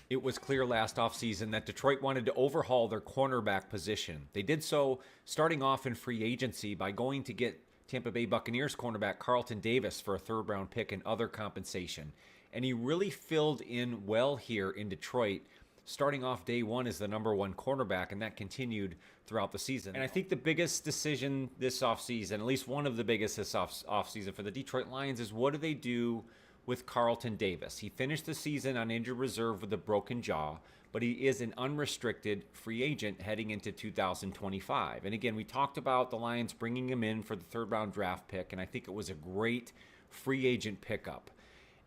It was clear last offseason that Detroit wanted to overhaul their cornerback position. They did so starting off in free agency by going to get Tampa Bay Buccaneers cornerback Carlton Davis for a third round pick and other compensation. And he really filled in well here in Detroit, starting off day one as the number one cornerback, and that continued throughout the season. And I think the biggest decision this offseason, at least one of the biggest this offseason for the Detroit Lions, is what do they do with Carlton Davis? He finished the season on injured reserve with a broken jaw, but he is an unrestricted free agent heading into 2025. And again, we talked about the Lions bringing him in for the third round draft pick, and I think it was a great free agent pickup.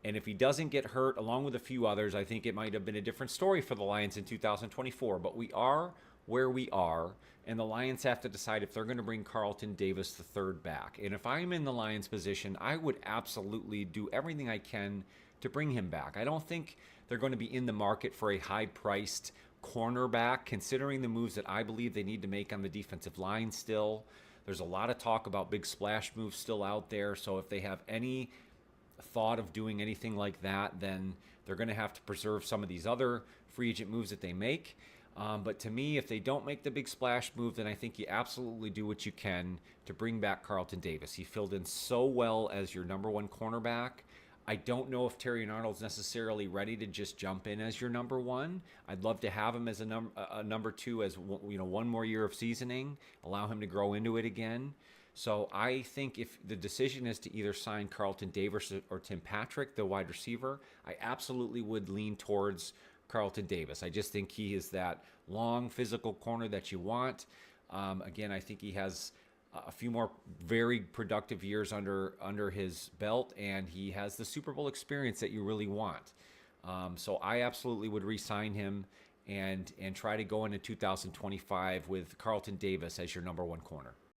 And if he doesn't get hurt, along with a few others, I think it might have been a different story for the Lions in 2024. But we are where we are, and the Lions have to decide if they're going to bring Carlton Davis the third back. And if I'm in the Lions position, I would absolutely do everything I can to bring him back. I don't think they're going to be in the market for a high-priced cornerback, considering the moves that I believe they need to make on the defensive line still. There's a lot of talk about big splash moves still out there, so if they have any thought of doing anything like that, then they're going to have to preserve some of these other free agent moves that they make. But to me, if they don't make the big splash move, then I think you absolutely do what you can to bring back Carlton Davis. He filled in so well as your number one cornerback. I don't know if Terry Arnold's necessarily ready to just jump in as your number one. I'd love to have him as a number two, as one more year of seasoning, allow him to grow into it again. So I think if the decision is to either sign Carlton Davis or Tim Patrick, the wide receiver, I absolutely would lean towards Carlton Davis. I just think he is that long physical corner that you want. Again, I think he has a few more very productive years under his belt, and he has the Super Bowl experience that you really want. So I absolutely would re-sign him and try to go into 2025 with Carlton Davis as your number one corner.